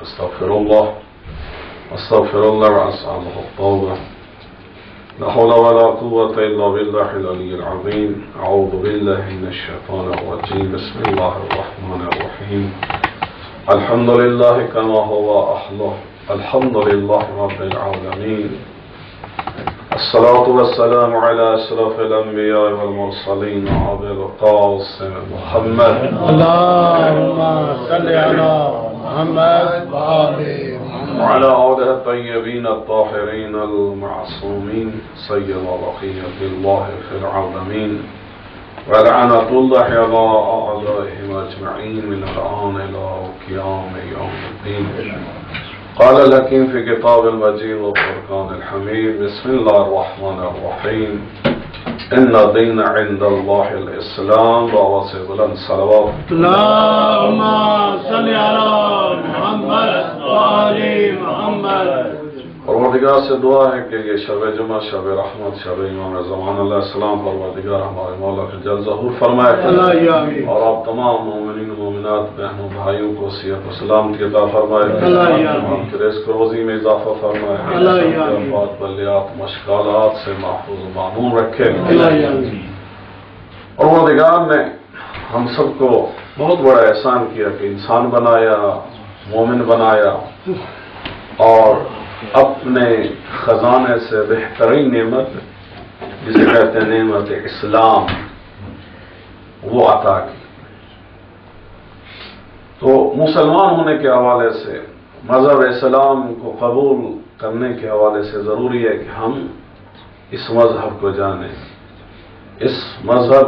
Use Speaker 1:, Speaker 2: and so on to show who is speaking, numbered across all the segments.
Speaker 1: استغفر الله وأسأله التوبة لا حول ولا قوة إلا بالله العلي العظيم أعوذ بالله من الشيطان الرجيم بسم الله الرحمن الرحيم الحمد لله كما هو أهله الحمد لله رب العالمين الصلاة والسلام على أشرف الأنبياء والمرسلين أبي القاسم محمد
Speaker 2: اللهم صل على محمد
Speaker 1: وعلى آله الطيبين الطاهرين المعصومين سيد بقية الله في العالمين ولعنة الله على أعدائهم أجمعين من الآن إلى قيام يوم الدين قال الحكيم في كتاب المجيد والفرقان الحميد بسم الله الرحمن الرحيم إن الدين عند الله الإسلام ووصف لن صلوات
Speaker 2: اللهم صل على محمد وآل محمد.
Speaker 1: پروردگار سے دعا ہے کہ یہ شب جمعہ شب رحمت شب امام زمان علیہ السلام پروردگار ہمارے مولا کے جل ظہور فرمائے اور آپ تمام مومنین و مومنات بہنوں بھائیوں کو صحت و سلامتی عطا فرمائے آپ کے رزق روزی میں اضافہ فرمائے آفات بلیات مشکلات سے محفوظ و معمون رکھے پروردگار نے ہم سب کو بہت بڑا احسان کیا کہ انسان بنایا مومن بنایا اور اپنے خزانے سے بہترین نعمت جسے کہتے ہیں نعمت اسلام وہ عطا کی. تو مسلمان ہونے کے حوالے سے مذہب اسلام کو قبول کرنے کے حوالے سے ضروری ہے کہ ہم اس مذہب کو جانیں. اس مذہب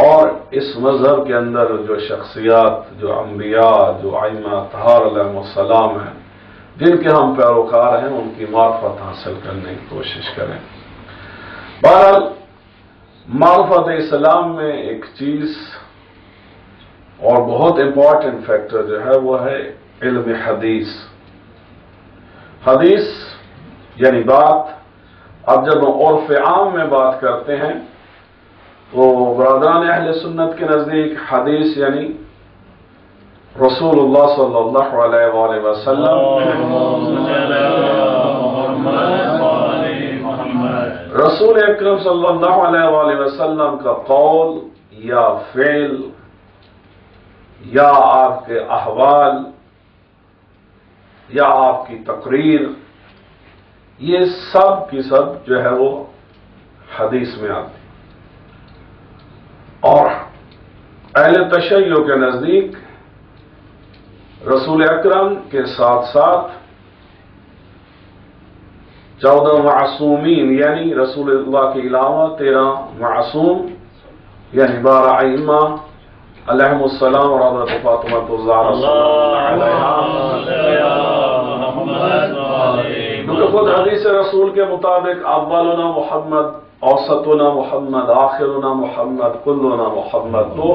Speaker 1: اور اس مذہب کے اندر جو شخصیات جو انبیاء جو ائمہ اطہار علیہ السلام ہیں جن کے ہم پیروکار ہیں ان کی معرفت حاصل کرنے کی کوشش کریں. بہرحال معرفت اسلام میں ایک چیز اور بہت امپورٹنٹ فیکٹر جو ہے وہ ہے علم حدیث. حدیث یعنی بات. اب جب ہم عرف عام میں بات کرتے ہیں تو برادران اہل سنت کے نزدیک حدیث یعنی رسول اللہ صلی اللہ علیہ وآلہ وسلم رسول اکرم صلی اللہ علیہ وآلہ وسلم کا قول یا فعل یا آپ کے احوال یا آپ کی تقریر یہ سب کی سب جو ہے وہ حدیث میں آتی. اور اہل تشیع کے نزدیک رسول اکرم کے ساتھ ساتھ 14 معصومین یعنی رسول اللہ کے علاوہ 13 معصوم یعنی 12 ائمہ علیہم السلام اور حضرت فاطمہ الزہرا کیونکہ خود حدیث رسول کے مطابق اولنا محمد اوسطنا محمد آخرنا محمد کلنا محمد. تو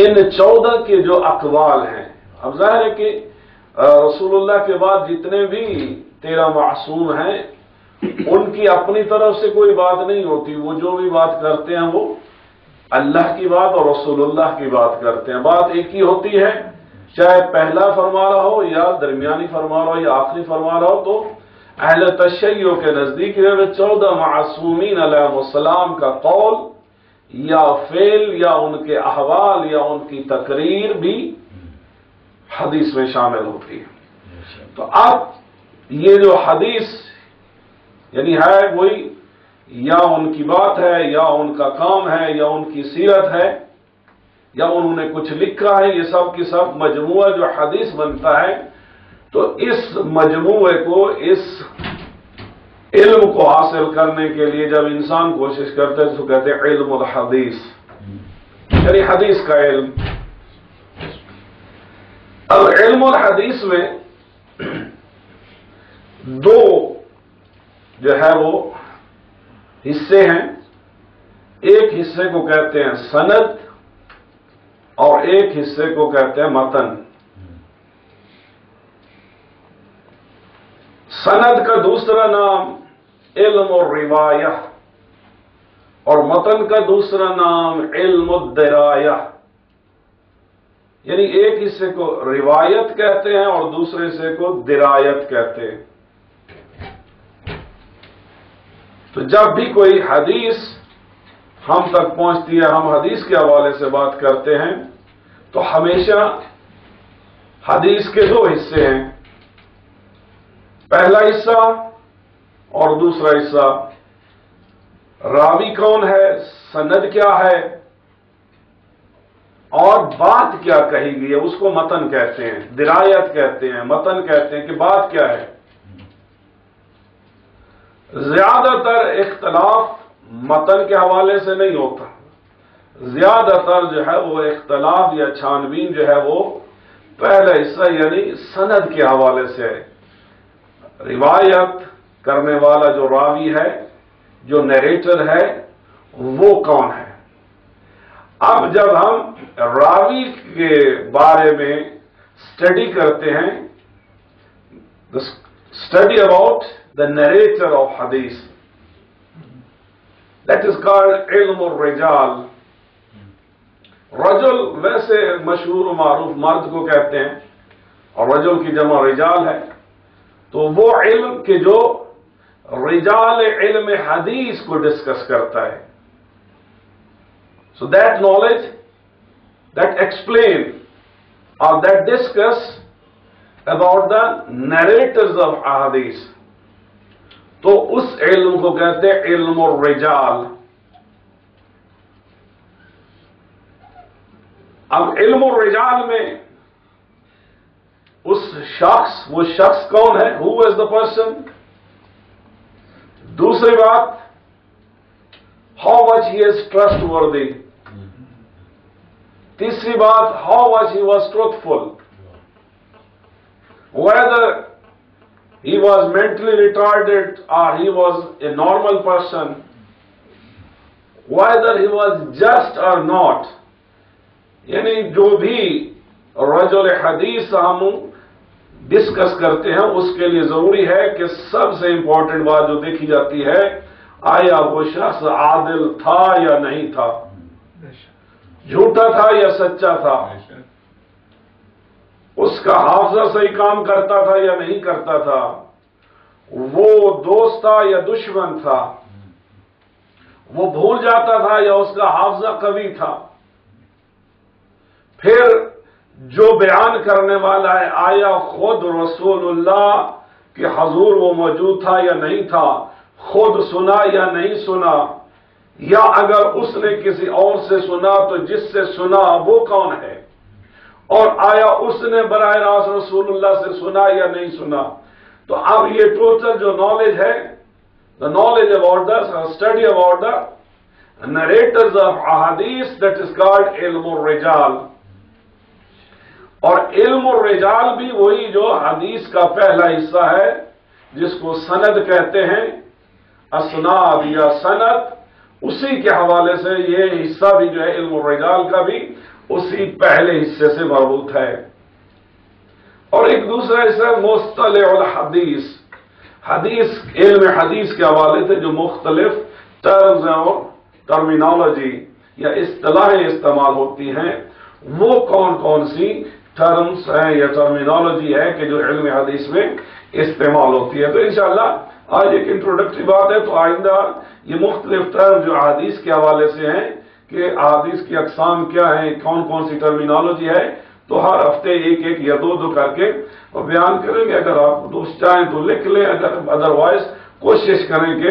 Speaker 1: ان 14 کے جو اقوال ہیں اب ظاہر ہے کہ رسول اللہ کے بعد جتنے بھی 13 معصوم ہیں ان کی اپنی طرف سے کوئی بات نہیں ہوتی. وہ جو بھی بات کرتے ہیں وہ اللہ کی بات اور رسول اللہ کی بات کرتے ہیں. بات ایک ہی ہوتی ہے چاہے پہلا فرما رہا ہو یا درمیانی فرما رہا ہو یا آخری فرما رہا ہو. تو اہل تشیع کے نزدیک 14 معصومین علیہ السلام کا قول یا فعل یا ان کے احوال یا ان کی تقریر بھی حدیث میں شامل ہوتی ہے. تو اب یہ جو حدیث یعنی ہے وہی یا ان کی بات ہے یا ان کا کام ہے یا ان کی سیرت ہے یا انہوں نے کچھ لکھا ہے. یہ سب کی سب مجموعہ جو حدیث بنتا ہے. تو اس مجموعے کو اس علم کو حاصل کرنے کے لیے جب انسان کوشش کرتے ہیں تو کہتے ہیں علم الحدیث یعنی حدیث کا علم. اب علم الحدیث میں 2 جو ہے وہ حصے ہیں. ایک حصے کو کہتے ہیں سند اور ایک حصے کو کہتے ہیں متن. سند کا دوسرا نام علم الروایہ اور متن کا دوسرا نام علم الدرایہ. یعنی ایک حصے کو روایت کہتے ہیں اور دوسرے حصے کو درایت کہتے ہیں۔ تو جب بھی کوئی حدیث ہم تک پہنچتی ہے، ہم حدیث کے حوالے سے بات کرتے ہیں، تو ہمیشہ حدیث کے دو حصے ہیں، پہلا حصہ اور دوسرا حصہ۔ راوی کون ہے، سند کیا ہے، اور بات کیا کہی گئی ہے، اس کو متن کہتے ہیں، درایت کہتے ہیں، متن کہتے ہیں کہ بات کیا ہے۔ زیادہ تر اختلاف متن کے حوالے سے نہیں ہوتا، زیادہ تر جو ہے وہ اختلاف یا چھانبین جو ہے وہ پہلا حصہ یعنی سند کے حوالے سے ہے۔ روایت کرنے والا جو راوی ہے، جو نیریٹر ہے، وہ کون ہے۔ اب جب ہم راوی کے بارے میں اسٹڈی کرتے ہیں، study about the narrator of حدیث، دیٹ از کالڈ علم الرجال۔ رجل ویسے مشہور و معروف مرد کو کہتے ہیں، اور رجل کی جمع رجال ہے، تو وہ علم کے جو رجال علم حدیث کو ڈسکس کرتا ہے۔ So that knowledge, that explain or that discuss about the narrators of ahadith, تو اس علم کو کہتے ہیں علم الرجال۔ اب علم الرجال میں وہ شخص کون ہے، who is the person۔ دوسری بات، how much he is trustworthy۔ تیسری بات، how much he was truthful، whether he was mentally retarded or he was a normal person, whether he was just or not۔ یعنی جو بھی رجل حدیث ہم ڈسکس کرتے ہیں، اس کے لیے ضروری ہے کہ سب سے امپورٹنٹ بات جو دیکھی جاتی ہے، آیا وہ شخص عادل تھا یا نہیں تھا، جھوٹا تھا یا سچا تھا، اس کا حافظہ صحیح کام کرتا تھا یا نہیں کرتا تھا، وہ دوست تھا یا دشمن تھا، وہ بھول جاتا تھا یا اس کا حافظہ قوی تھا۔ پھر جو بیان کرنے والا ہے، آیا خود رسول اللہ کے حضور وہ موجود تھا یا نہیں تھا، خود سنا یا نہیں سنا، یا اگر اس نے کسی اور سے سنا تو جس سے سنا وہ کون ہے، اور آیا اس نے براہ راست رسول اللہ سے سنا یا نہیں سنا۔ تو اب یہ ٹوٹل جو نالج ہے، the knowledge about the study about the narrators of ahadith, that is called علم الرجال۔ اور علم الرجال بھی وہی جو حدیث کا پہلا حصہ ہے، جس کو سند کہتے ہیں، اسناد یا سند، اسی کے حوالے سے یہ حصہ بھی جو ہے علم الرجال کا بھی اسی پہلے حصے سے مربوط ہے۔ اور ایک دوسرا حصہ مصطلح الحدیث، علم حدیث کے حوالے سے جو مختلف ٹرمز اور ٹرمینالوجی یا اصطلاحیں استعمال ہوتی ہیں، وہ کون کون سی ٹرمز ہیں یا ٹرمینالوجی ہے کہ جو علم حدیث میں استعمال ہوتی ہے۔ تو انشاءاللہ آج ایک انٹروڈکٹری بات ہے، تو آئندہ یہ مختلف ٹرم جو احادیث کے حوالے سے ہیں کہ احادیث کی اقسام کیا ہیں، کون کون سی ٹرمینالوجی ہے، تو ہر ہفتے ایک یا دو کر کے بیان کریں گے۔ اگر آپ دوست چاہیں تو لکھ لیں، اگر ادروائز کوشش کریں کہ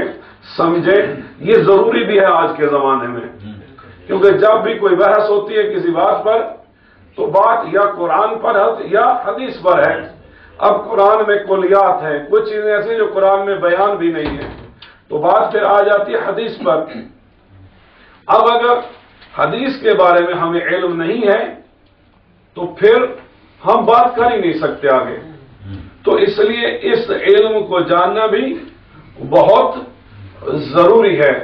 Speaker 1: سمجھیں۔ یہ ضروری بھی ہے آج کے زمانے میں، کیونکہ جب بھی کوئی بحث ہوتی ہے کسی بات پر، تو بات یا قرآن پر یا حدیث پر ہے۔ اب قرآن میں کلیات ہیں، کچھ چیزیں ایسی جو قرآن میں بیان بھی نہیں ہے، تو بات پھر آ جاتی ہے حدیث پر۔ اب اگر حدیث کے بارے میں ہمیں علم نہیں ہے تو پھر ہم بات کر ہی نہیں سکتے آگے۔ تو اس لیے اس علم کو جاننا بھی بہت ضروری ہے۔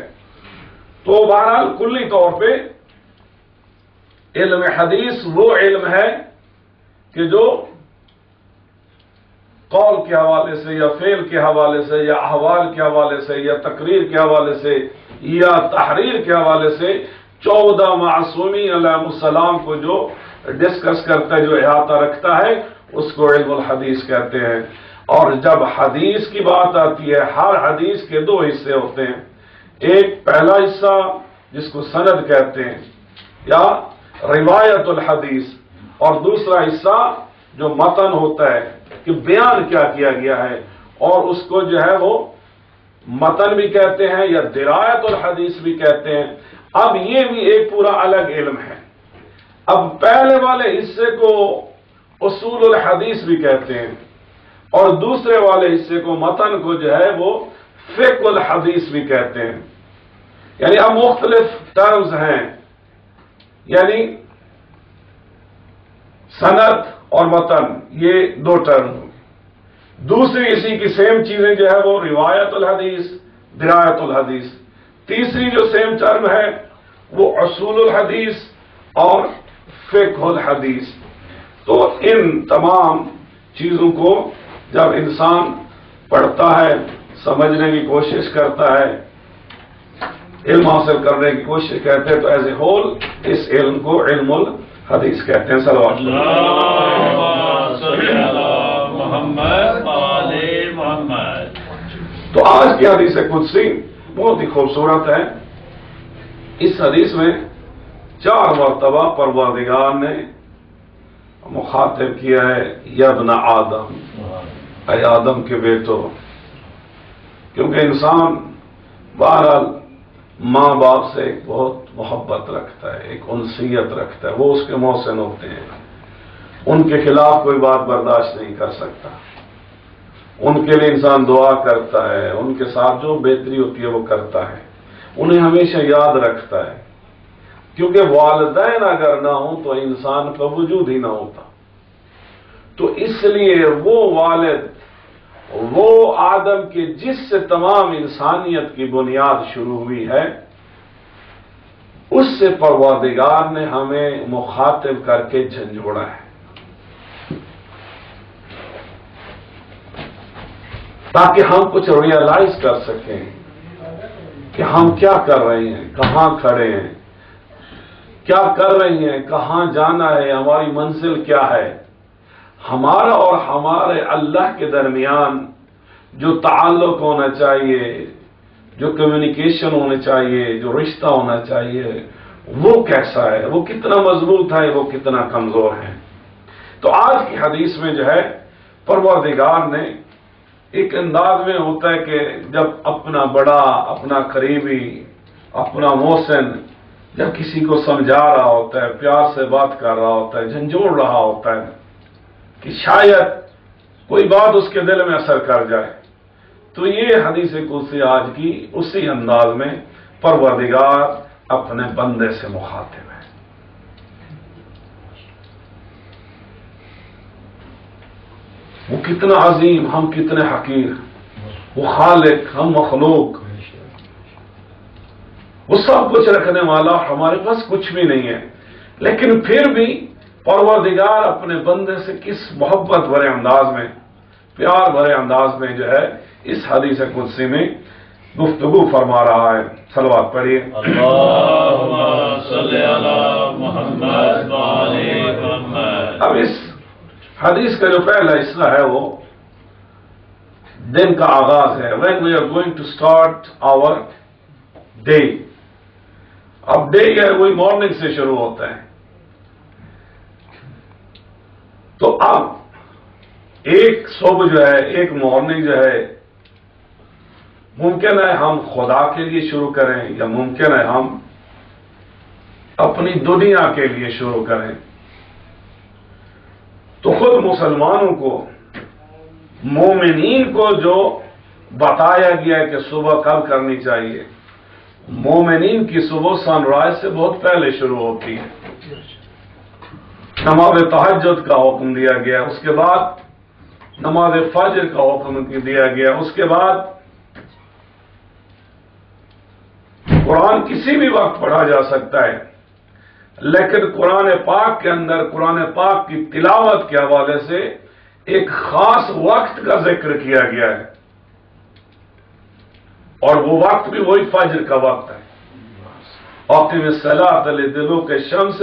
Speaker 1: تو بہرحال کلی طور پہ علم حدیث وہ علم ہے کہ جو قول کے حوالے سے یا فعل کے حوالے سے یا احوال کے حوالے سے یا تقریر کے حوالے سے یا تحریر کے حوالے سے 14 معصومین علیہ السلام کو جو ڈسکس کرتا ہے، جو احاطہ رکھتا ہے، اس کو علم الحدیث کہتے ہیں۔ اور جب حدیث کی بات آتی ہے، ہر حدیث کے دو حصے ہوتے ہیں، ایک پہلا حصہ جس کو سند کہتے ہیں یا روایت الحدیث، اور دوسرا حصہ جو متن ہوتا ہے کہ بیان کیا کیا گیا ہے، اور اس کو جو ہے وہ متن بھی کہتے ہیں یا درایت الحدیث بھی کہتے ہیں۔ اب یہ بھی ایک پورا الگ علم ہے۔ اب پہلے والے حصے کو اصول الحدیث بھی کہتے ہیں، اور دوسرے والے حصے کو متن کو جو ہے وہ فقہ الحدیث بھی کہتے ہیں۔ یعنی اب مختلف ٹرمز ہیں، یعنی سند اور متن، یہ دو ٹرم ہوں۔ دوسری اسی کی سیم چیزیں جو ہے وہ روایت الحدیث، درایت الحدیث۔ تیسری جو سیم ٹرم ہے وہ اصول الحدیث اور فقہ الحدیث۔ تو ان تمام چیزوں کو جب انسان پڑھتا ہے، سمجھنے کی کوشش کرتا ہے، علم حاصل کرنے کی کوشش کرتے ہیں، تو ایز اے ہول اس علم کو علم الحدیث کہتے ہیں۔ صلوات
Speaker 2: محمد۔
Speaker 1: تو آج کی حدیث قدسی بہت ہی خوبصورت ہے۔ اس حدیث میں 4 مرتبہ پروردگار نے مخاطب کیا ہے، یا ابن آدم، اے آدم کے بیٹو، کیونکہ انسان بہرحال ماں باپ سے ایک بہت محبت رکھتا ہے، ایک انسیت رکھتا ہے، وہ اس کے محسن ہوتے ہیں، ان کے خلاف کوئی بات برداشت نہیں کر سکتا، ان کے لیے انسان دعا کرتا ہے، ان کے ساتھ جو بہتری ہوتی ہے وہ کرتا ہے، انہیں ہمیشہ یاد رکھتا ہے، کیونکہ والدین اگر نہ ہوں تو انسان کا وجود ہی نہ ہوتا۔ تو اس لیے وہ والد، وہ آدم کے جس سے تمام انسانیت کی بنیاد شروع ہوئی ہے، اس سے پروردگار نے ہمیں مخاطب کر کے جھنجھوڑا ہے، تاکہ ہم کچھ ریئلائز کر سکیں کہ ہم کیا کر رہے ہیں، کہاں کھڑے ہیں، کیا کر رہی ہیں، کہاں جانا ہے، ہماری منزل کیا ہے۔ ہمارا اور ہمارے اللہ کے درمیان جو تعلق ہونا چاہیے، جو کمیونیکیشن ہونا چاہیے، جو رشتہ ہونا چاہیے، وہ کیسا ہے، وہ کتنا مضبوط ہے، وہ کتنا کمزور ہے۔ تو آج کی حدیث میں جو ہے پروردگار نے ایک انداز میں ہوتا ہے کہ جب اپنا بڑا، اپنا قریبی، اپنا محسن جب کسی کو سمجھا رہا ہوتا ہے، پیار سے بات کر رہا ہوتا ہے، جھنجھوڑ رہا ہوتا ہے کہ شاید کوئی بات اس کے دل میں اثر کر جائے، تو یہ حدیث قدسی آج کی اسی انداز میں پروردگار اپنے بندے سے مخاطب ہے۔ وہ کتنا عظیم، ہم کتنے حقیر، وہ خالق، ہم مخلوق، وہ سب کچھ رکھنے والا، ہمارے پاس کچھ بھی نہیں ہے، لیکن پھر بھی پروردگار اپنے بندے سے کس محبت بھرے انداز میں، پیار بھرے انداز میں جو ہے اس حدیث قدسی میں گفتگو فرما رہا ہے۔ صلوات پڑھیے۔
Speaker 2: اللہم صلی علی محمد و آل محمد۔
Speaker 1: اب اس حدیث کا جو پہلا حصہ ہے وہ دن کا آغاز ہے، when we are going to start our day۔ اب ڈے ہے وہی مارننگ سے شروع ہوتا ہے، تو اب ایک صبح جو ہے، ایک مارننگ جو ہے، ممکن ہے ہم خدا کے لیے شروع کریں یا ممکن ہے ہم اپنی دنیا کے لیے شروع کریں۔ تو خود مسلمانوں کو، مومنین کو جو بتایا گیا ہے کہ صبح کب کرنی چاہیے، مومنین کی صبح سن رائز سے بہت پہلے شروع ہوتی ہے۔ نماز تہجد کا حکم دیا گیا، اس کے بعد نماز فجر کا حکم دیا گیا، اس کے بعد قرآن کسی بھی وقت پڑھا جا سکتا ہے، لیکن قرآن پاک کے اندر قرآن پاک کی تلاوت کے حوالے سے ایک خاص وقت کا ذکر کیا گیا ہے، اور وہ وقت بھی وہی فجر کا وقت ہے۔ اقیم الصلاۃ لدلوک الشمس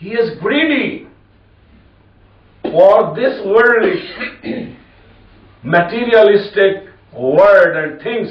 Speaker 1: he is greedy for this worldly materialistic world and things.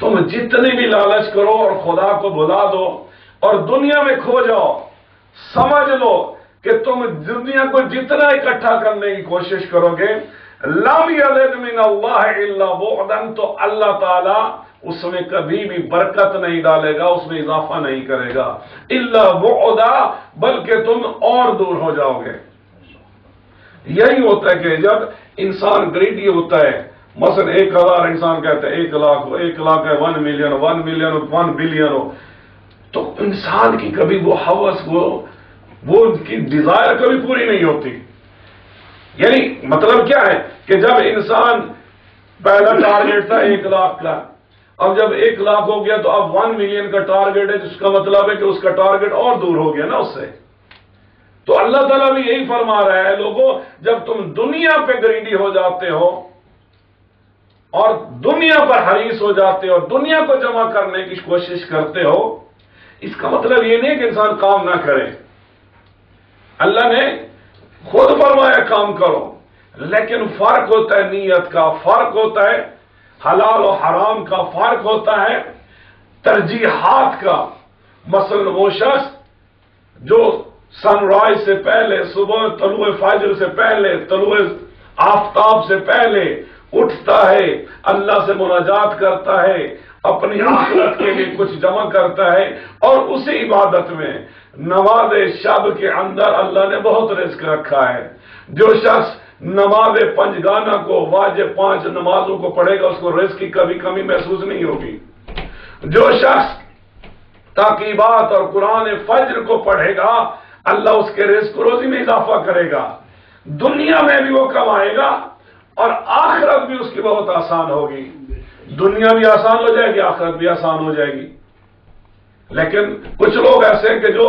Speaker 1: تم جتنی بھی لالچ کرو اور خدا کو بھلا دو اور دنیا میں کھو جاؤ، سمجھ لو کہ تم دنیا کو جتنا اکٹھا کرنے کی کوشش کرو گے، لم یلد من اللہ الا بعدا، تو اللہ تعالیٰ اس میں کبھی بھی برکت نہیں ڈالے گا، اس میں اضافہ نہیں کرے گا، الا بعدا، بلکہ تم اور دور ہو جاؤ گے۔ یہی ہوتا ہے کہ جب انسان گریڈی ہوتا ہے، مثلا 1000 انسان کہتا ہے 1 لاکھ ہو، 1 لاکھ ہے 1 ملین، 1 ملین ہو، 1 بلین ہو، تو انسان کی کبھی وہ ہوس، وہ کی ڈیزائر کبھی پوری نہیں ہوتی۔ یعنی مطلب کیا ہے کہ جب انسان پہلا ٹارگیٹ تھا 1 لاکھ کا، اب جب 1 لاکھ ہو گیا تو اب 1 ملین کا ٹارگیٹ ہے، جس کا مطلب ہے کہ اس کا ٹارگیٹ اور دور ہو گیا نا اس سے۔ تو اللہ تعالیٰ بھی یہی فرما رہا ہے، لوگوں جب تم دنیا پہ گریڈی ہو جاتے ہو اور دنیا پر حریص ہو جاتے ہو اور دنیا کو جمع کرنے کی کوشش کرتے ہو، اس کا مطلب یہ نہیں کہ انسان کام نہ کرے۔ اللہ نے خود فرمایا کام کرو، لیکن فرق ہوتا ہے نیت کا، فرق ہوتا ہے حلال و حرام کا، فرق ہوتا ہے ترجیحات کا۔ مثلا وہ شخص جو سن رائز سے پہلے، صبح طلوع فجر سے پہلے، طلوع آفتاب سے پہلے اٹھتا ہے، اللہ سے مناجات کرتا ہے، اپنی آخرت کے لیے کچھ جمع کرتا ہے، اور اسی عبادت میں نماز شب کے اندر اللہ نے بہت رزق رکھا ہے۔ جو شخص نماز 5 گانا کو، واجب 5 نمازوں کو پڑھے گا، اس کو رزق کی کبھی کمی محسوس نہیں ہوگی۔ جو شخص تاکیبات اور قرآن فجر کو پڑھے گا، اللہ اس کے رزق روزی میں اضافہ کرے گا، دنیا میں بھی وہ کمائے گا اور آخرت بھی اس کی بہت آسان ہوگی۔ دنیا بھی آسان ہو جائے گی، آخرت بھی آسان ہو جائے گی۔ لیکن کچھ لوگ ایسے ہیں کہ جو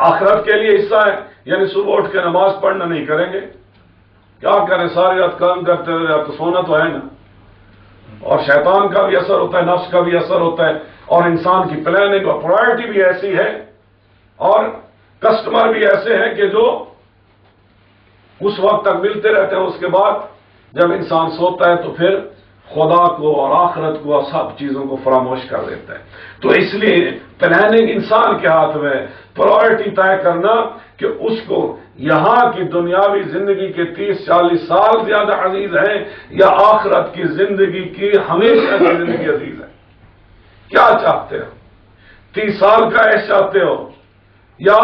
Speaker 1: آخرت کے لیے حصہ ہے، یعنی صبح اٹھ کے نماز پڑھنا نہیں کریں گے، کیا کریں، ساری رات کام کرتے رہے، تو سونا تو ہے نا۔ اور شیطان کا بھی اثر ہوتا ہے، نفس کا بھی اثر ہوتا ہے، اور انسان کی پلاننگ اور پرائرٹی بھی ایسی ہے، اور کسٹمر بھی ایسے ہیں کہ جو اس وقت تک ملتے رہتے ہیں، اس کے بعد جب انسان سوتا ہے تو پھر خدا کو اور آخرت کو اور سب چیزوں کو فراموش کر دیتا ہے۔ تو اس لیے پلاننگ انسان کے ہاتھ میں، پرائرٹی طے کرنا کہ اس کو یہاں کی دنیاوی زندگی کے 30-40 سال زیادہ عزیز ہیں یا آخرت کی زندگی کی ہمیشہ کی زندگی عزیز ہے۔ کیا چاہتے ہو؟ 30 سال کا عیش چاہتے ہو یا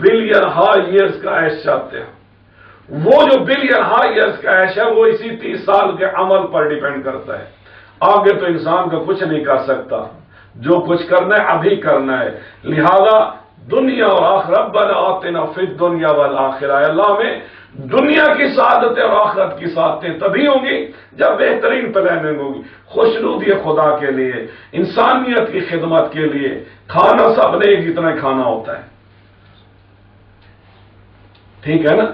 Speaker 1: بلین ہائی ایئرز کا عیش چاہتے ہو؟ وہ جو بلین ہائی ایئرز کا عیش ہے وہ اسی 30 سال کے عمل پر ڈیپینڈ کرتا ہے۔ آگے تو انسان کا کچھ نہیں کر سکتا، جو کچھ کرنا ہے ابھی کرنا ہے۔ لہذا دنیا اور آخرت، ربنا آتنا فی الدنیا والآخرہ، اللہ میں دنیا کی سعادتیں اور آخرت کی سعادتیں تبھی ہوں گی جب بہترین پلاننگ ہوگی، خوشنودی خدا کے لیے، انسانیت کی خدمت کے لیے۔ کھانا سب نے ایک جتنا کھانا ہوتا ہے، ٹھیک ہے نا،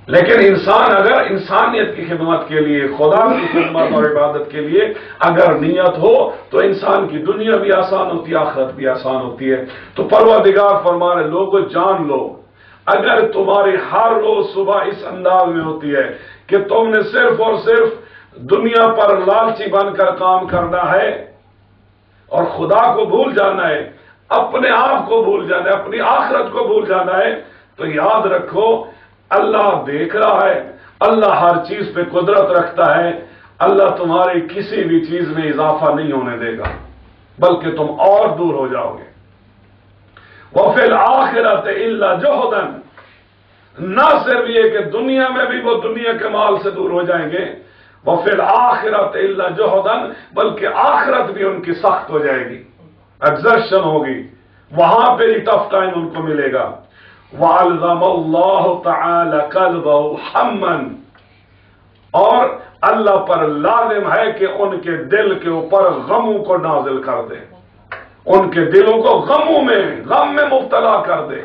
Speaker 1: لیکن انسان اگر انسانیت کی خدمت کے لیے، خدا کی خدمت اور عبادت کے لیے اگر نیت ہو تو انسان کی دنیا بھی آسان ہوتی ہے، آخرت بھی آسان ہوتی ہے۔ تو پروردگار فرما رہے لوگوں جان لو، اگر تمہاری ہر روز صبح اس انداز میں ہوتی ہے کہ تم نے صرف اور صرف دنیا پر لالچی بن کر کام کرنا ہے اور خدا کو بھول جانا ہے، اپنے آپ کو بھول جانا ہے، اپنی آخرت کو بھول جانا ہے، تو یاد رکھو اللہ دیکھ رہا ہے، اللہ ہر چیز پہ قدرت رکھتا ہے، اللہ تمہاری کسی بھی چیز میں اضافہ نہیں ہونے دے گا بلکہ تم اور دور ہو جاؤ گے۔ وَفِي الْآخِرَةِ إِلَّا جُهْدًا، نہ صرف یہ کہ دنیا میں بھی وہ دنیا کے مال سے دور ہو جائیں گے، وَفِي الْآخِرَةِ إِلَّا جُهْدًا، بلکہ آخرت بھی ان کی سخت ہو جائے گی، ایگزرشن ہوگی، وہاں پہ ہی ٹف ٹائم ان کو ملے گا۔ وَعَلْزَمَ اللَّهُ تَعَالَى قَلْبَهُ حَمًّا، اور اللہ پر لازم ہے کہ ان کے دل کے اوپر غموں کو نازل کر دے، ان کے دلوں کو غم میں مبتلا کر دے،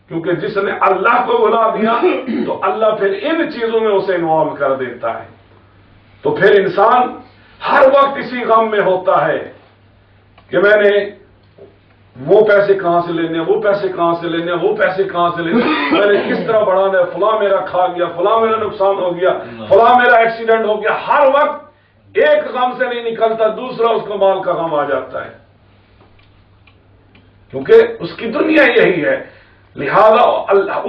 Speaker 1: کیونکہ جس نے اللہ کو بلا دیا تو اللہ پھر ان چیزوں میں اسے انوالو کر دیتا ہے، تو پھر انسان ہر وقت اسی غم میں ہوتا ہے کہ میں نے وہ پیسے کہاں سے لینے، وہ پیسے کہاں سے لینے، وہ پیسے کہاں سے لینے، میں نے کس طرح بڑھانا ہے، فلاں میرا کھا گیا، فلاں میرا نقصان ہو گیا، فلاں میرا ایکسیڈنٹ ہو گیا۔ ہر وقت ایک غم سے نہیں نکلتا دوسرا اس کو مال کا غم آ جاتا ہے، کیونکہ اس کی دنیا یہی ہے، لہذا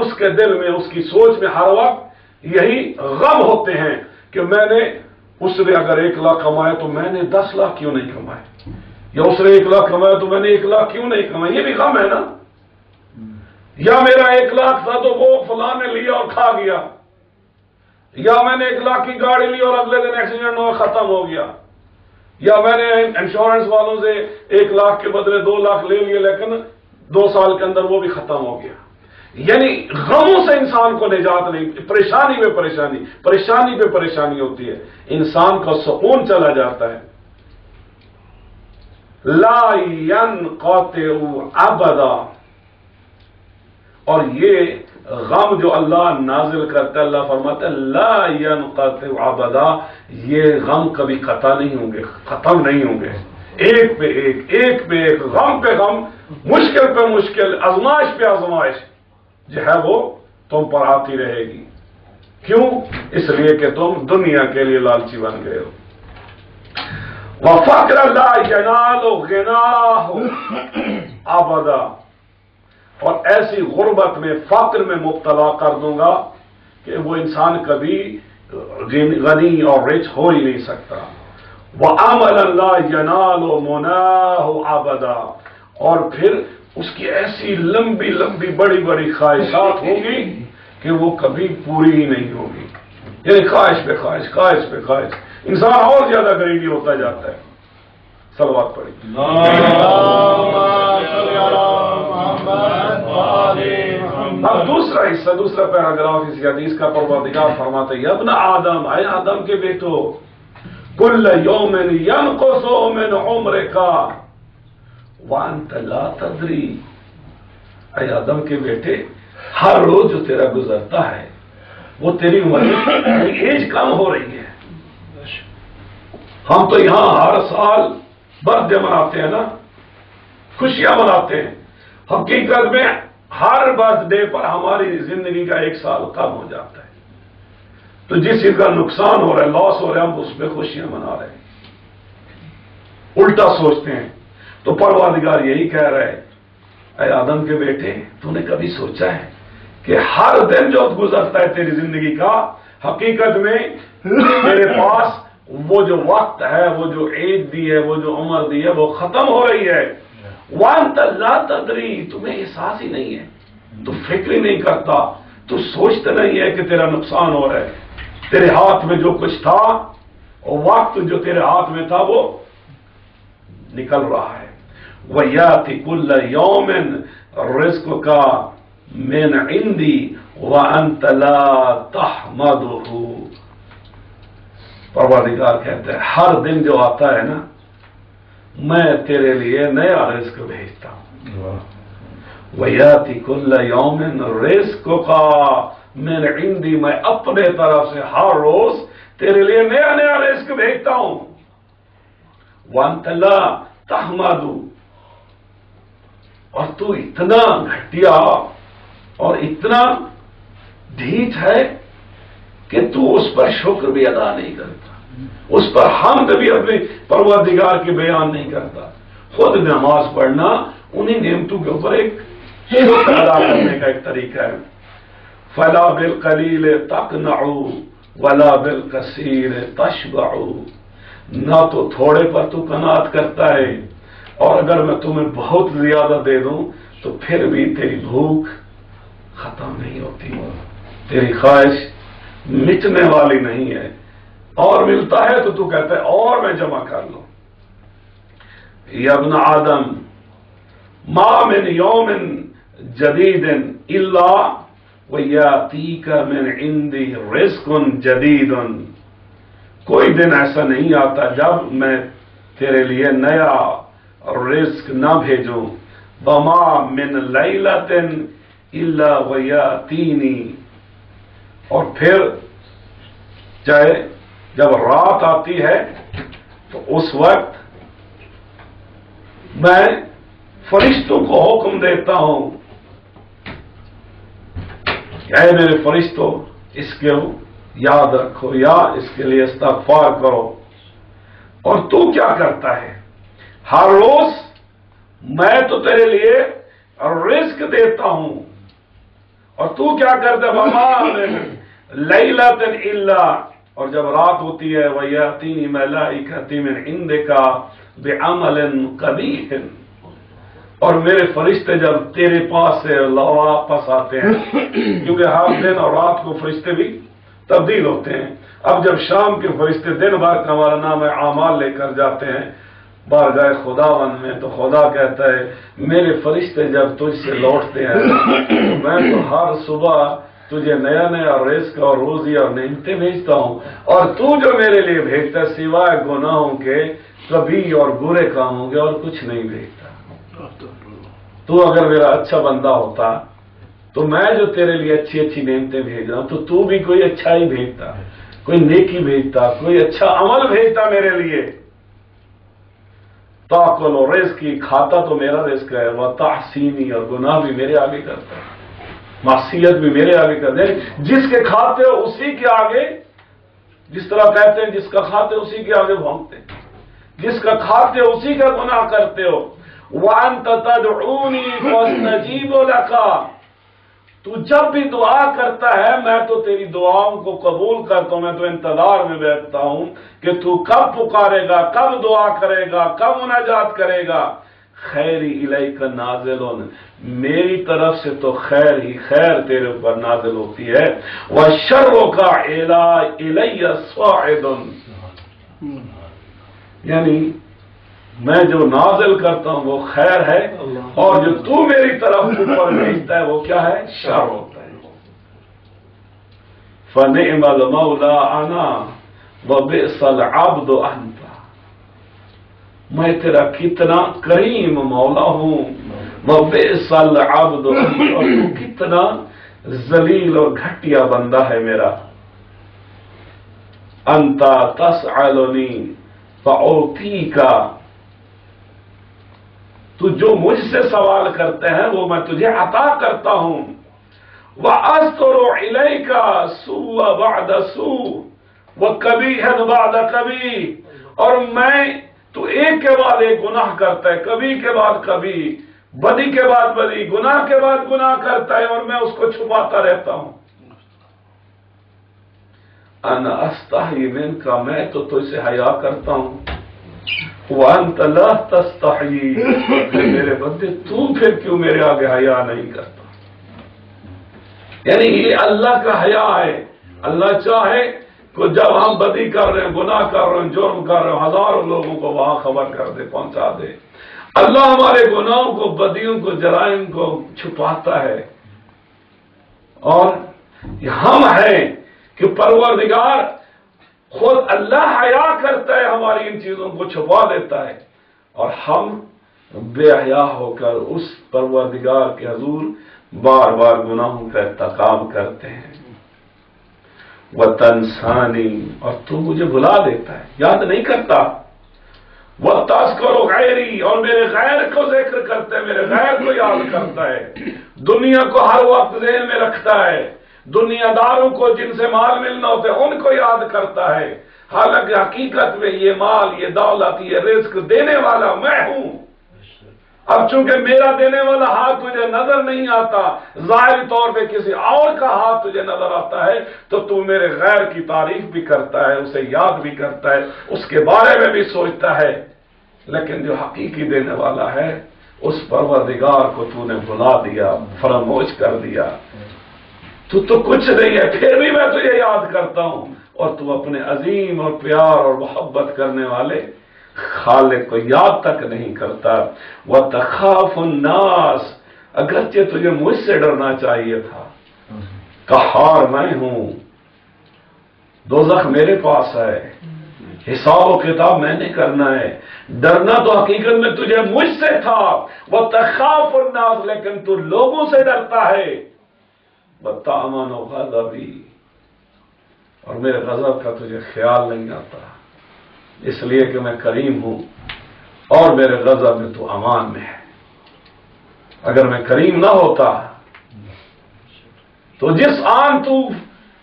Speaker 1: اس کے دل میں اس کی سوچ میں ہر وقت یہی غم ہوتے ہیں کہ میں نے، اس نے اگر 1 لاکھ کمائے تو میں نے 10 لاکھ کیوں نہیں کمائے، یا اس نے 1 لاکھ کمایا تو میں نے 1 لاکھ کیوں نہیں کمائے، یہ بھی غم ہے نا، یا میرا 1 لاکھ تھا تو وہ فلاں نے لیا اور کھا گیا، یا میں نے 1 لاکھ کی گاڑی لی اور اگلے دن ایکسیڈنٹ ہوا ختم ہو گیا، یا میں نے انشورنس والوں سے 1 لاکھ کے بدلے 2 لاکھ لے لیے لیکن 2 سال کے اندر وہ بھی ختم ہو گیا۔ یعنی غموں سے انسان کو نجات نہیں، پریشانی پہ پریشانی، پریشانی پہ پریشانی ہوتی ہے، انسان کا سکون چلا جاتا ہے۔ لا ينقطع ابدا، اور یہ غم جو اللہ نازل کرتا ہے، اللہ فرماتا ہے لا ينقطع ابدا، یہ غم کبھی قطع نہیں ہوں گے، ختم نہیں ہوں گے، ایک پہ ایک، ایک پہ ایک، غم پہ غم، مشکل پہ مشکل، آزمائش پہ آزمائش جو ہے وہ تم پر آتی رہے گی۔ کیوں؟ اس لیے کہ تم دنیا کے لیے لالچی بن گئے ہو۔ وَفَقْرَ لَا يَنَالُ غِنَاهُ ابدا، اور ایسی غربت میں، فقر میں مبتلا کر دوں گا کہ وہ انسان کبھی غنی اور رچ ہو ہی نہیں سکتا۔ وَعَمَلًا لَا يَنَالُ مُنَاهُ ابدا، اور پھر اس کی ایسی لمبی لمبی بڑی بڑی خواہشات ہوں گی کہ وہ کبھی پوری ہی نہیں ہوگی، یعنی خواہش پہ خواہش، خواہش پہ خواہش، انسان اور زیادہ غریبی ہوتا جاتا ہے۔ صلوات پڑھی۔ اب دوسرا حصہ، دوسرا پیراگراف اس حدیث کا پروردگار فرماتے ہیں، ابن آدم، اے آدم کے بیٹو، کل یوم ینقص من عمرک وانت لا تدری، اے آدم کے بیٹے، ہر روز جو تیرا گزرتا ہے وہ تیری عمر ایج کم ہو رہی ہے۔ ہم تو یہاں ہر سال برتھ ڈے مناتے ہیں نا، خوشیاں مناتے ہیں، حقیقت میں ہر برتھ ڈے پر ہماری زندگی کا 1 سال کم ہو جاتا ہے، تو جس چیز کا نقصان ہو رہا ہے، لاس ہو رہا ہے، ہم اس پہ خوشیاں منا رہے ہیں، الٹا سوچتے ہیں۔ تو پروردگار یہی کہہ رہا ہے، اے آدم کے بیٹے، تو نے کبھی سوچا ہے کہ ہر دن جو گزرتا ہے تیری زندگی کا، حقیقت میں تیرے پاس وہ جو وقت ہے، وہ جو ایج دی ہے، وہ جو عمر دی ہے، وہ ختم ہو رہی ہے۔ وانت لا تدری، تمہیں احساس ہی نہیں ہے، تو فکر ہی نہیں کرتا، تو سوچتا نہیں ہے کہ تیرا نقصان ہو رہا ہے، تیرے ہاتھ میں جو کچھ تھا اور وقت جو تیرے ہاتھ میں تھا وہ نکل رہا ہے۔ وَيَأْتِ كُلَّ يَوْمٍ رِزْقُكَ مِنْ عِنْدِي وَأَنْتَ لَا تَحْمَدُهُ، پروردگار کہتے ہیں ہر دن جو آتا ہے نا، میں تیرے لیے نیا رزق بھیجتا ہوں۔ وَيَأْتِ كُلَّ يَوْمٍ رِزْقُكَ مِنْ عِنْدِي، میں اپنے طرف سے ہر روز تیرے لیے نیا نیا رزق بھیجتا ہوں۔ وَأَنْتَ لَا تَحْمَدُ، اور تو اتنا گھٹیا اور اتنا ڈھیٹ ہے کہ تو اس پر شکر بھی ادا نہیں کرتا، اس پر حمد بھی اپنے پروردگار کے بیان نہیں کرتا۔ خود نماز پڑھنا انہی نعمتوں کے اوپر ایک شکر ادا کرنے کا ایک طریقہ ہے۔ فَلَا بِالْقَلِيلِ تَقْنَعُ وَلَا بِالْكَثِيرِ تَشْبَعُ، نہ تو تھوڑے پر تو قناعت کرتا ہے، اور اگر میں تمہیں بہت زیادہ دے دوں تو پھر بھی تیری بھوک ختم نہیں ہوتی، تیری خواہش مٹنے والی نہیں ہے، اور ملتا ہے تو کہتا ہے اور میں جمع کر لوں۔ یا ابن آدم، ما من یوم جدید الا ویاتیک من عندی رزق جدید، کوئی دن ایسا نہیں آتا جب میں تیرے لیے نیا رزق نہ بھیجوں۔ وما من لیلۃ الا ویاتینی، اور پھر چاہے جب رات آتی ہے تو اس وقت میں فرشتوں کو حکم دیتا ہوں کہ اے میرے فرشتوں، اس کو یاد رکھو یا اس کے لیے استغفار کرو، اور تو کیا کرتا ہے؟ ہر روز میں تو تیرے لیے رزق دیتا ہوں، اور تو کیا کرتا ہے؟ وَمَا لَيْلَةً إِلَّا، اور جب رات ہوتی ہے وَيَأْتِينِ مَلَائِكَةٌ مِّنْ عِندِكَ بِعَمَلٍ قَبِيحٍ، اور میرے فرشتے جب تیرے پاس سے واپس آتے ہیں، کیونکہ ہر دن اور رات کو فرشتے بھی تبدیل ہوتے ہیں، اب جب شام کے فرشتے دن بھر کا ہمارا نام اعمال لے کر جاتے ہیں بارگاہ خداوند میں، تو خدا کہتا ہے میرے فرشتے جب تجھ سے لوٹتے ہیں تو میں تو ہر صبح تجھے نیا نیا رزق اور روزی اور نعمتیں بھیجتا ہوں، اور تو جو میرے لیے بھیجتا ہے سوائے گناہوں کے کبھی اور برے کاموں کے اور کچھ نہیں بھیجتا۔ تو اگر میرا اچھا بندہ ہوتا تو میں جو تیرے لیے اچھی اچھی نعمتیں بھیج رہا ہوں تو بھی کوئی اچھا ہی بھیجتا، کوئی نیکی بھیجتا، کوئی اچھا عمل بھیجتا میرے لیے۔ تاکل و رزق کی، کھاتا تو میرا رزق ہے، وہ تحسینی، اور گناہ بھی میرے آگے کرتا ہے، معصیت بھی میرے آگے کرتے ہیں۔ جس کے کھاتے ہو اسی کے آگے، جس طرح کہتے ہیں جس کا کھاتے اسی کے آگے بھونکتے ہیں، جس کا کھاتے ہو اسی کا گناہ کرتے ہو۔ وَأَنْتَ تَدْعُونِي فَأَسْتَجِيبُ لَكَ، تو جب بھی دعا کرتا ہے میں تو تیری دعاؤں کو قبول کرتا ہوں، میں تو انتظار میں بیٹھتا ہوں کہ تو کب پکارے گا، کب دعا کرے گا، کب مناجات کرے گا۔ خیری الیک نازل، میری طرف سے تو خیر ہی خیر تیرے اوپر نازل ہوتی ہے۔ وَشَرُّكَ إِلَيَّ صَاعِدٌ، یعنی میں جو نازل کرتا ہوں وہ خیر ہے، اور جو تو میری طرف اوپر بھیجتا ہے وہ کیا ہے؟ شر ہوتا ہے۔ فَنِعْمَ الْمَوْلَىٰ أَنَا وَبِئْسَ الْعَبْدُ أَنْتَ، میں تیرا کتنا کریم مولا ہوں، وَبِئْسَ الْعَبْدُ أَنْتَ، اور تو کتنا ذلیل اور گھٹیا بندہ ہے میرا۔ أَنْتَ تَسْأَلُنِي فَأُعْطِيكَ، تو جو مجھ سے سوال کرتے ہیں وہ میں تجھے عطا کرتا ہوں۔ وَأَسْتُرُ إِلَيْكَ سُوءَ بَعْدَ سُوء وَقَبِيحًا بَعْدَ قَبِيحٍ، اور میں تو ایک کے بعد ایک گناہ کرتا ہے، کبھی کے بعد کبھی، بدی کے بعد بدی، گناہ کے بعد گناہ کرتا ہے، اور میں اس کو چھپاتا رہتا ہوں۔ أَنَا أَسْتَحْيِي مِنْكَ، میں تو تجھ سے حیا کرتا ہوں۔ وَأَنْتَ لَا تَسْتَحْيِي، میرے بندے تو پھر کیوں میرے آگے حیا نہیں کرتا؟ یعنی یہ اللہ کا حیا ہے۔ اللہ چاہے کہ جب ہم بدی کر رہے ہیں، گناہ کر رہے ہیں، جرم کر رہے ہیں، ہزاروں لوگوں کو وہاں خبر کر دے، پہنچا دے، اللہ ہمارے گناہوں کو، بدیوں کو، جرائم کو چھپاتا ہے۔ اور ہم ہیں کہ پروردگار خود اللہ حیا کرتا ہے، ہماری ان چیزوں کو چھپا دیتا ہے، اور ہم بے حیا ہو کر اس پروردگار کے حضور بار بار گناہوں کا ارتکاب کرتے ہیں۔ وَتَنْسَانِي، اور تو مجھے بھلا دیتا ہے، یاد نہیں کرتا۔ وَتَذْكُرُ غَيْرِي، اور میرے غیر کو ذکر کرتا ہے، میرے غیر کو یاد کرتا ہے، دنیا کو ہر وقت ذہن میں رکھتا ہے، دنیا داروں کو جن سے مال ملنا ہوتا ہے ان کو یاد کرتا ہے، حالانکہ حقیقت میں یہ مال، یہ دولت، یہ رزق دینے والا میں ہوں۔ اب چونکہ میرا دینے والا ہاتھ تجھے نظر نہیں آتا، ظاہری طور پہ کسی اور کا ہاتھ تجھے نظر آتا ہے، تو تو میرے غیر کی تعریف بھی کرتا ہے، اسے یاد بھی کرتا ہے، اس کے بارے میں بھی سوچتا ہے، لیکن جو حقیقی دینے والا ہے اس پروردگار کو تو نے بھلا دیا، فراموش کر دیا۔ تو کچھ نہیں ہے، پھر بھی میں تجھے یاد کرتا ہوں، اور تو اپنے عظیم اور پیار اور محبت کرنے والے خالق کو یاد تک نہیں کرتا۔ وَتَخَافُ النَّاسَ، اگرچہ تجھے مجھ سے ڈرنا چاہیے تھا، قہار میں ہوں، دوزخ میرے پاس ہے، حساب و کتاب میں نے کرنا ہے، ڈرنا تو حقیقت میں تجھے مجھ سے تھا۔ وَتَخَافُ النَّاسَ، لیکن تو لوگوں سے ڈرتا ہے۔ وَتَأْمَنُ غَضَبِي، اور میرے غضب کا تجھے خیال نہیں آتا، اس لیے کہ میں کریم ہوں، اور میرے غضب میں تو امان میں ہے۔ اگر میں کریم نہ ہوتا تو جس آن تو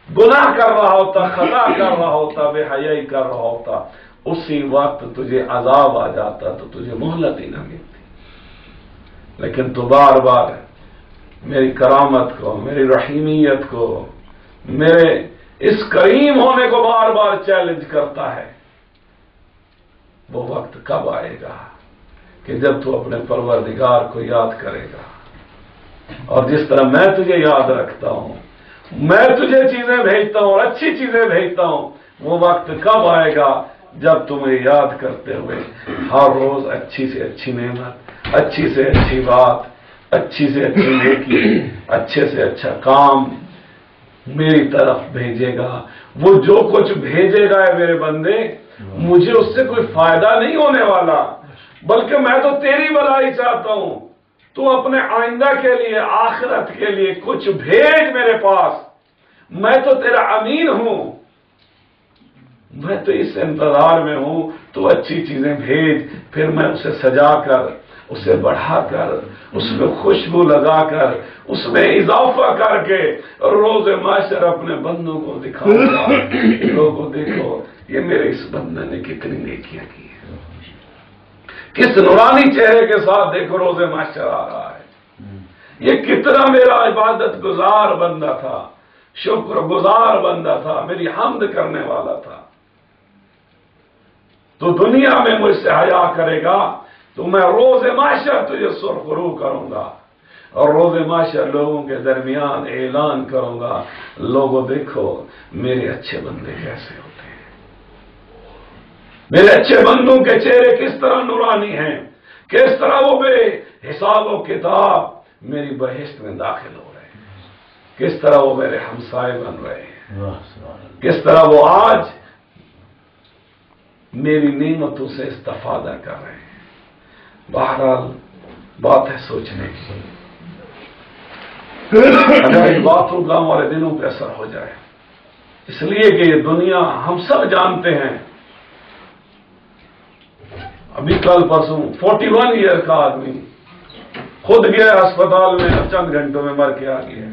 Speaker 1: گناہ کر رہا ہوتا، خطا کر رہا ہوتا، بے حیائی کر رہا ہوتا، اسی وقت تجھے عذاب آ جاتا تو تجھے مہلت ہی نہ ملتی، لیکن تو بار بار میری کرامت کو، میری رحیمیت کو، میرے اس کریم ہونے کو بار بار چیلنج کرتا ہے۔ وہ وقت کب آئے گا کہ جب تو اپنے پروردگار کو یاد کرے گا، اور جس طرح میں تجھے یاد رکھتا ہوں، میں تجھے چیزیں بھیجتا ہوں اور اچھی چیزیں بھیجتا ہوں، وہ وقت کب آئے گا جب تمہیں یاد کرتے ہوئے ہر روز اچھی سے اچھی نعمت، اچھی سے اچھی بات، اچھی سے اچھی نیکی، اچھے سے اچھا کام میری طرف بھیجے گا۔ وہ جو کچھ بھیجے گا ہے میرے بندے، مجھے اس سے کوئی فائدہ نہیں ہونے والا، بلکہ میں تو تیری بھلائی چاہتا ہوں۔ تو اپنے آئندہ کے لیے، آخرت کے لیے کچھ بھیج میرے پاس، میں تو تیرا امین ہوں، میں تو اس انتظار میں ہوں تو اچھی چیزیں بھیج، پھر میں اسے سجا کر، اسے بڑھا کر، اس میں خوشبو لگا کر، اس میں اضافہ کر کے روز محشر اپنے بندوں کو دکھاؤں گا، لوگوں دیکھو یہ میرے اس بندے نے کتنی نیکیاں کی ہیں، کس نورانی چہرے کے ساتھ دیکھو روز محشر آ رہا ہے، یہ کتنا میرا عبادت گزار بندہ تھا، شکر گزار بندہ تھا، میری حمد کرنے والا تھا۔ تو دنیا میں مجھ سے حیا کرے گا تو میں روز محشر تجھے سرخرو کروں گا، اور روز محشر لوگوں کے درمیان اعلان کروں گا، لوگوں دیکھو میرے اچھے بندے کیسے ہوتے ہیں، میرے اچھے بندوں کے چہرے کس طرح نورانی ہیں، کس طرح وہ بے حساب و کتاب میری بہشت میں داخل ہو رہے ہیں، کس طرح وہ میرے ہمسائے بن رہے ہیں، کس طرح وہ آج میری نعمتوں سے استفادہ کر رہے ہیں۔ بہرحال بات ہے سوچنے کی، اگر ان باتوں کا ہمارے دلوں پہ اثر ہو جائے، اس لیے کہ یہ دنیا ہم سب جانتے ہیں، ابھی کل پرسوں 41 ایئر کا آدمی خود گیا اسپتال میں، چند گھنٹوں میں مر کے آ گیا،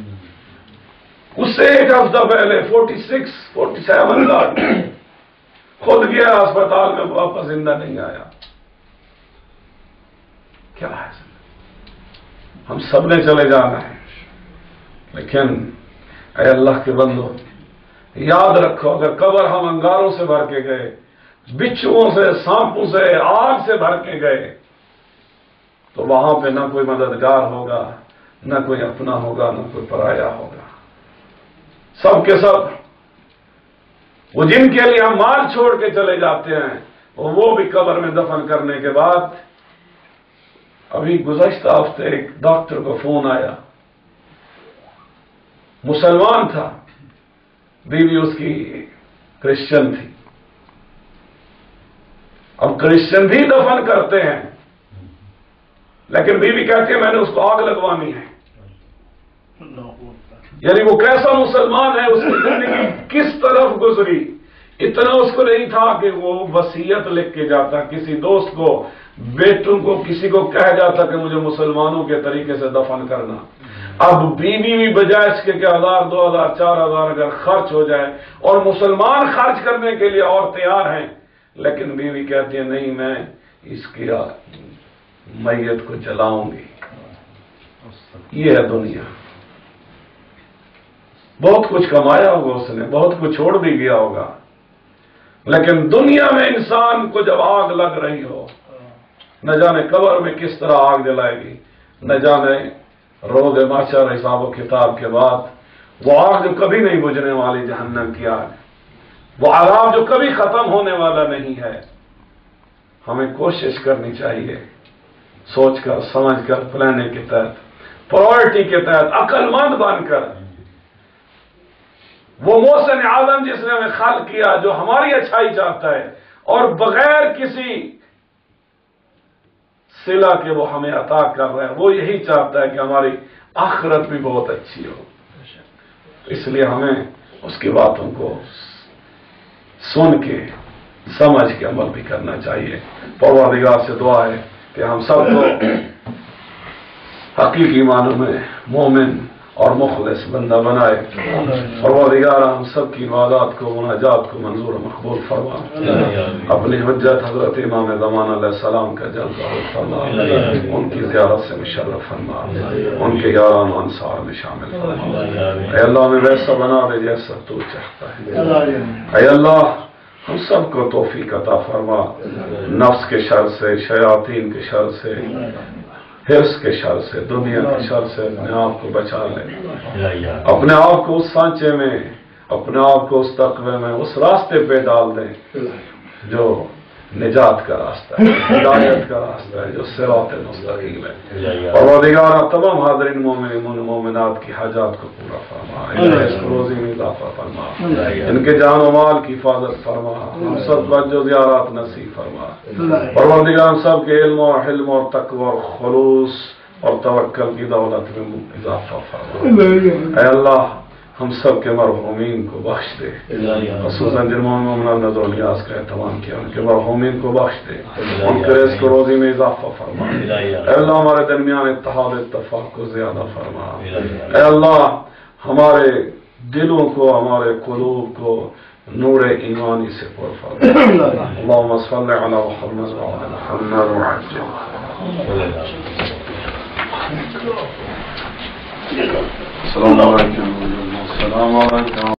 Speaker 1: اس سے ایک ہفتہ پہلے 47 کا آدمی خود گیا اسپتال میں، واپس زندہ نہیں آیا۔ کیا ہے ہم سب نے چلے جانا ہے، لیکن اے اللہ کے بندو یاد رکھو، اگر قبر ہم انگاروں سے بھر کے گئے، بچھوؤں سے، سانپوں سے، آگ سے بھر کے گئے، تو وہاں پہ نہ کوئی مددگار ہوگا، نہ کوئی اپنا ہوگا، نہ کوئی پرایا ہوگا، سب کے سب وہ جن کے لیے ہم مال چھوڑ کے چلے جاتے ہیں، وہ بھی قبر میں دفن کرنے کے بعد۔ ابھی گزشتہ ہفتے ایک ڈاکٹر کو فون آیا، مسلمان تھا، بیوی اس کی کرسچن تھی، اب کرسچن بھی دفن کرتے ہیں، لیکن بیوی کہتی ہے میں نے اس کو آگ لگوانی ہے، یعنی وہ کیسا مسلمان ہے، اس کی زندگی کس طرف گزری، اتنا اس کو نہیں تھا کہ وہ وصیت لکھ کے جاتا، کسی دوست کو، بیٹوں کو، کسی کو کہہ جاتا کہ مجھے مسلمانوں کے طریقے سے دفن کرنا۔ اب بیوی بھی بجائے اس کے کہ 1000 2000 4000 اگر خرچ ہو جائے، اور مسلمان خرچ کرنے کے لیے اور تیار ہیں، لیکن بیوی کہتی ہے نہیں، میں اس کی میت کو جلاؤں گی۔ یہ ہے دنیا، بہت کچھ کمایا ہوگا اس نے، بہت کچھ چھوڑ بھی گیا ہوگا، لیکن دنیا میں انسان کو جب آگ لگ رہی ہو، نہ جانے قبر میں کس طرح آگ جلائے گی، نہ جانے روز محشر حساب و کتاب کے بعد وہ آگ جو کبھی نہیں بجھنے والی، جہنم کی آگ، وہ عذاب جو کبھی ختم ہونے والا نہیں ہے۔ ہمیں کوشش کرنی چاہیے، سوچ کر، سمجھ کر، پلاننگ کے تحت، پرائورٹی کے تحت، عقل مند بن کر، وہ محسن اعظم جس نے ہمیں خلق کیا، جو ہماری اچھائی چاہتا ہے، اور بغیر کسی صلہ کے وہ ہمیں عطا کر رہا ہے، وہ یہی چاہتا ہے کہ ہماری آخرت بھی بہت اچھی ہو۔ اس لیے ہمیں اس کی باتوں کو سن کے، سمجھ کے عمل بھی کرنا چاہیے۔ پروردگار سے دعا ہے کہ ہم سب کو حقیقی معنوں میں مومن اور مخلص بندہ بنائے. پروردگار ہم سب کی عبادات کو مناجات کو منظور و مقبول فرما. اپنی حجت حضرت امام زمان علیہ السلام کا جلد فرما. ان کی زیارت سے مشرف فرما. ان کے یاران و انصار میں شامل فرما. اے اللہ ہمیں ویسا بنا دے جیسا تو چاہتا ہے. اے اللہ ہم سب کو توفیق عطا فرما. نفس کے شر سے، شیاطین کے شر سے، حرص کے شر سے، دنیا کے شر سے اپنے آپ کو بچا لے. اپنے آپ کو اس سانچے میں، اپنے آپ کو اس تقوی میں، اس راستے پہ ڈال دیں جو نجات کا راستہ ہے، ہدایت کا راستہ ہے، جو صراط مستقیم ہے. پروردگار تمام حاضرین مومنین مومنات کی حاجات کو پورا فرما. ان کی روزی میں اضافہ فرما. ان کے جان و مال کی حفاظت فرما. ہم سب جو زیارات نصیب فرما. پروردگار سب کے علم اور حلم اور تقوی اور خلوص اور توکل کی دولت میں اضافہ فرما. اے اللہ ہم سب کے مرحومین کو بخش دے. خصوصاً جنہوں نے نظر و نیاز کا اہتمام کیا ان کے مرحومین کو بخش دے. ان کے رزق و روزی میں اضافہ فرما. اے اللہ ہمارے درمیان اتحاد اتفاق کو زیادہ فرما. اے اللہ ہمارے دلوں کو، ہمارے قلوب کو نور ایمانی سے پر فرما. اللہم صلی علی محمد وعلی محمد وعجل. السلام علیکم. السلام علیکم.